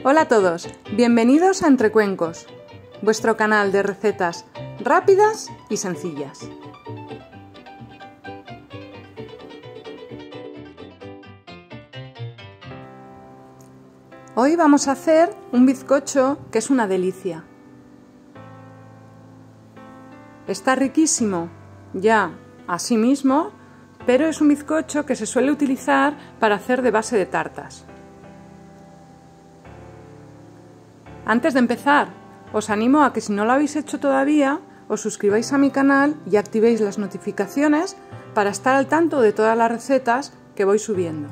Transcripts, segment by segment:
Hola a todos, bienvenidos a Entre Cuencos, vuestro canal de recetas rápidas y sencillas. Hoy vamos a hacer un bizcocho que es una delicia. Está riquísimo ya así mismo, pero es un bizcocho que se suele utilizar para hacer de base de tartas. Antes de empezar, os animo a que si no lo habéis hecho todavía, os suscribáis a mi canal y activéis las notificaciones para estar al tanto de todas las recetas que voy subiendo.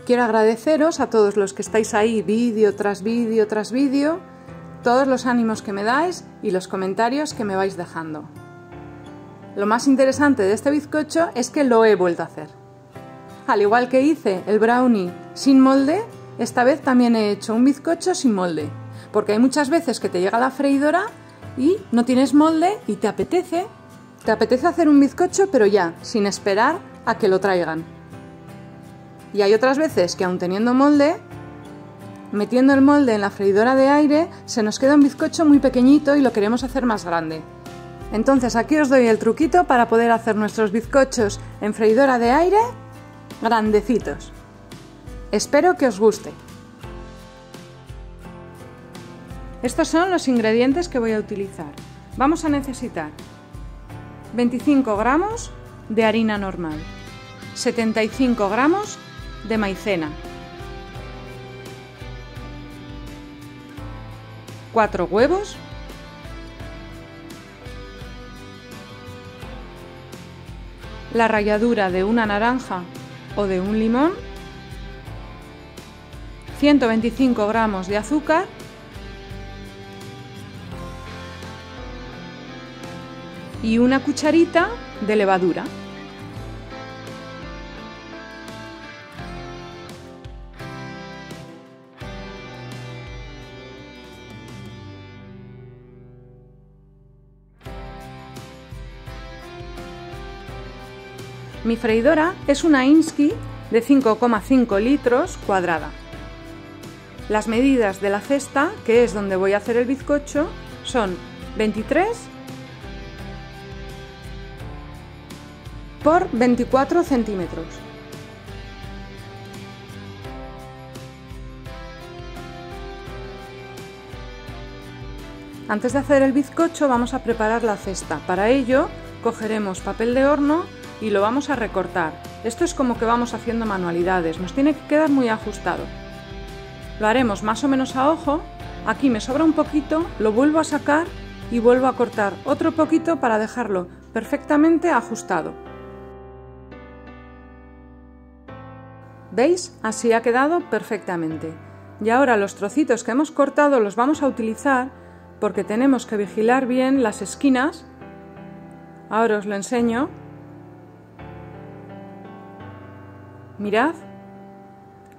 Quiero agradeceros a todos los que estáis ahí vídeo tras vídeo tras vídeo, todos los ánimos que me dais y los comentarios que me vais dejando. Lo más interesante de este bizcocho es que lo he vuelto a hacer. Al igual que hice el brownie sin molde, esta vez también he hecho un bizcocho sin molde, porque hay muchas veces que te llega la freidora y no tienes molde y te apetece hacer un bizcocho, pero ya, sin esperar a que lo traigan. Y hay otras veces que aun teniendo molde, metiendo el molde en la freidora de aire, se nos queda un bizcocho muy pequeñito y lo queremos hacer más grande. Entonces aquí os doy el truquito para poder hacer nuestros bizcochos en freidora de aire grandecitos. Espero que os guste. Estos son los ingredientes que voy a utilizar. Vamos a necesitar 25 gramos de harina normal, 75 gramos de maicena, 4 huevos, la ralladura de una naranja o de un limón, 125 gramos de azúcar, y una cucharita de levadura. Mi freidora es una Insky de 5,5 litros cuadrada. Las medidas de la cesta, que es donde voy a hacer el bizcocho, son 23 por 24 centímetros. Antes de hacer el bizcocho vamos a preparar la cesta. Para ello cogeremos papel de horno y lo vamos a recortar. Esto es como que vamos haciendo manualidades, nos tiene que quedar muy ajustado. Lo haremos más o menos a ojo. Aquí me sobra un poquito, lo vuelvo a sacar y vuelvo a cortar otro poquito para dejarlo perfectamente ajustado. ¿Veis? Así ha quedado perfectamente. Y ahora los trocitos que hemos cortado los vamos a utilizar porque tenemos que vigilar bien las esquinas. Ahora os lo enseño. Mirad,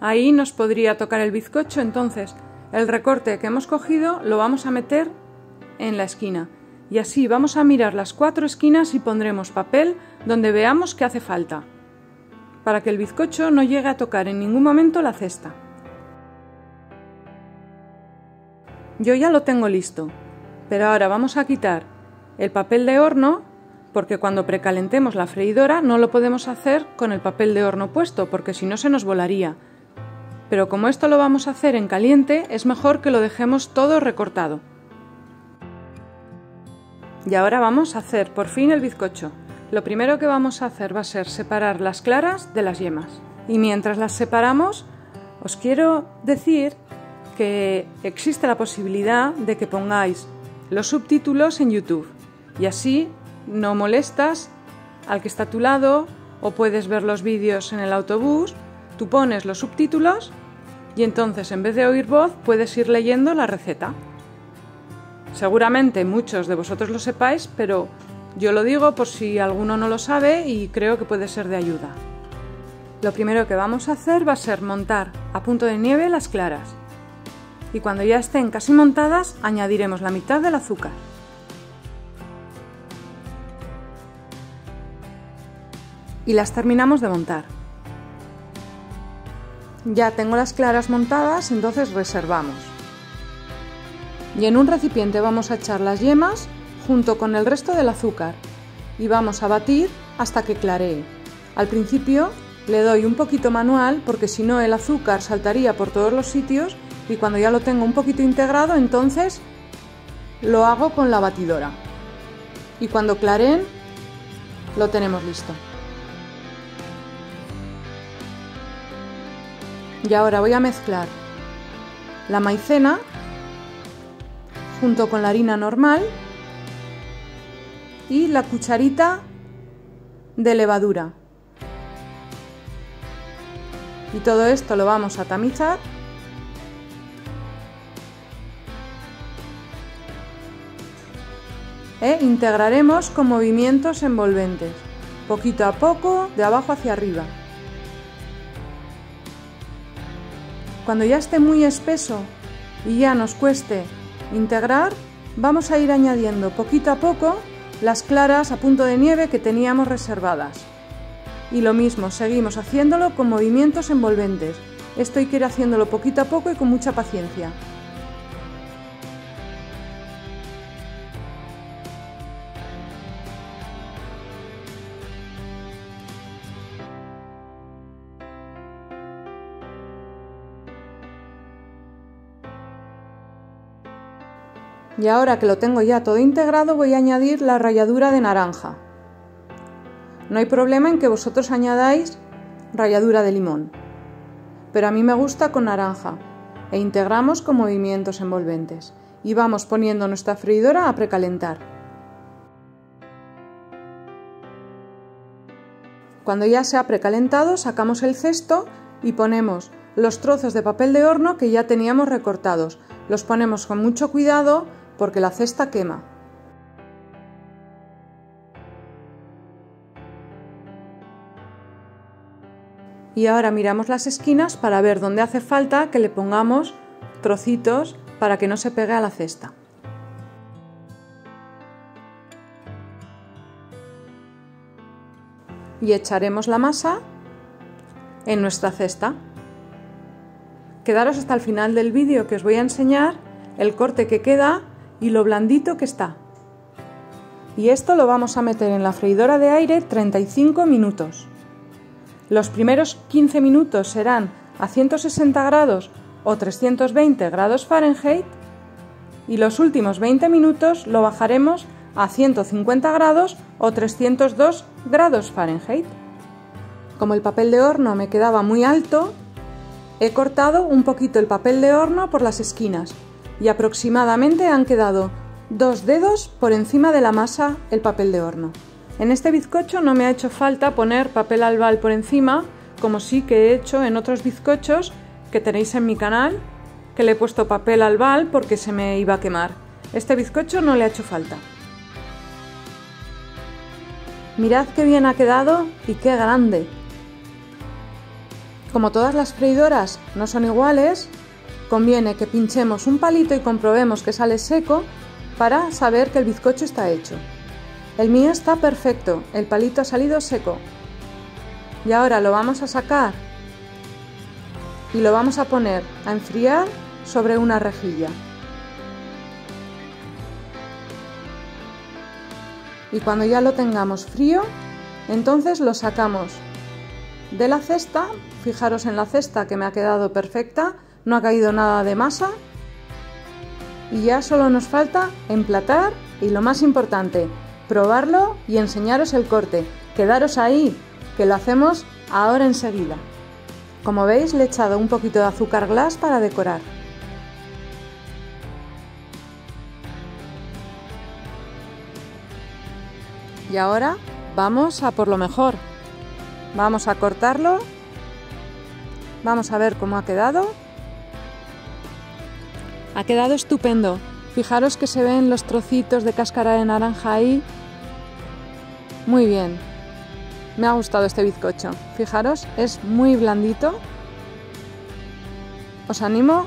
ahí nos podría tocar el bizcocho, entonces el recorte que hemos cogido lo vamos a meter en la esquina y así vamos a mirar las 4 esquinas y pondremos papel donde veamos que hace falta, para que el bizcocho no llegue a tocar en ningún momento la cesta. Yo ya lo tengo listo, pero ahora vamos a quitar el papel de horno, porque cuando precalentemos la freidora no lo podemos hacer con el papel de horno puesto, porque si no se nos volaría. Pero como esto lo vamos a hacer en caliente, es mejor que lo dejemos todo recortado. Y ahora vamos a hacer por fin el bizcocho. Lo primero que vamos a hacer va a ser separar las claras de las yemas. Y mientras las separamos, os quiero decir que existe la posibilidad de que pongáis los subtítulos en YouTube. Y así no molestas al que está a tu lado o puedes ver los vídeos en el autobús, tú pones los subtítulos y entonces en vez de oír voz puedes ir leyendo la receta. Seguramente muchos de vosotros lo sepáis, pero yo lo digo por si alguno no lo sabe y creo que puede ser de ayuda. Lo primero que vamos a hacer va a ser montar a punto de nieve las claras y cuando ya estén casi montadas añadiremos la mitad del azúcar. Y las terminamos de montar. Ya tengo las claras montadas, entonces reservamos. Y en un recipiente vamos a echar las yemas junto con el resto del azúcar y vamos a batir hasta que claree. Al principio le doy un poquito manual porque si no el azúcar saltaría por todos los sitios y cuando ya lo tengo un poquito integrado entonces lo hago con la batidora. Y cuando clareen lo tenemos listo. Y ahora voy a mezclar la maicena junto con la harina normal y la cucharita de levadura. Y todo esto lo vamos a tamizar. E integraremos con movimientos envolventes, poquito a poco, de abajo hacia arriba. Cuando ya esté muy espeso y ya nos cueste integrar, vamos a ir añadiendo poquito a poco las claras a punto de nieve que teníamos reservadas. Y lo mismo, seguimos haciéndolo con movimientos envolventes. Esto hay que ir haciéndolo poquito a poco y con mucha paciencia. Y ahora que lo tengo ya todo integrado voy a añadir la ralladura de naranja. No hay problema en que vosotros añadáis ralladura de limón, pero a mí me gusta con naranja e integramos con movimientos envolventes y vamos poniendo nuestra freidora a precalentar. Cuando ya se ha precalentado sacamos el cesto y ponemos los trozos de papel de horno que ya teníamos recortados. Los ponemos con mucho cuidado porque la cesta quema. Y ahora miramos las esquinas para ver dónde hace falta que le pongamos trocitos para que no se pegue a la cesta. Y echaremos la masa en nuestra cesta. Quedaros hasta el final del vídeo que os voy a enseñar el corte que queda y lo blandito que está. Y esto lo vamos a meter en la freidora de aire 35 minutos. Los primeros 15 minutos serán a 160 grados o 320 grados Fahrenheit y los últimos 20 minutos lo bajaremos a 150 grados o 302 grados Fahrenheit. Como el papel de horno me quedaba muy alto, he cortado un poquito el papel de horno por las esquinas y aproximadamente han quedado 2 dedos por encima de la masa el papel de horno. En este bizcocho no me ha hecho falta poner papel albal por encima, como sí que he hecho en otros bizcochos que tenéis en mi canal, que le he puesto papel albal porque se me iba a quemar. Este bizcocho no le ha hecho falta. Mirad qué bien ha quedado y qué grande. Como todas las freidoras no son iguales, conviene que pinchemos un palito y comprobemos que sale seco para saber que el bizcocho está hecho. El mío está perfecto, el palito ha salido seco. Y ahora lo vamos a sacar y lo vamos a poner a enfriar sobre una rejilla. Y cuando ya lo tengamos frío, entonces lo sacamos de la cesta. Fijaros en la cesta que me ha quedado perfecta, no ha caído nada de masa. Y ya solo nos falta emplatar y lo más importante, probarlo y enseñaros el corte. Quedaros ahí, que lo hacemos ahora enseguida. Como veis, le he echado un poquito de azúcar glass para decorar. Y ahora vamos a por lo mejor. Vamos a cortarlo. Vamos a ver cómo ha quedado. Ha quedado estupendo. Fijaros que se ven los trocitos de cáscara de naranja ahí. Muy bien. Me ha gustado este bizcocho. Fijaros, es muy blandito. Os animo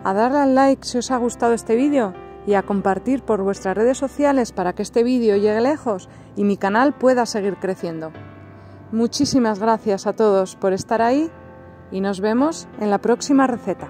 a darle al like si os ha gustado este vídeo y a compartir por vuestras redes sociales para que este vídeo llegue lejos y mi canal pueda seguir creciendo. Muchísimas gracias a todos por estar ahí y nos vemos en la próxima receta.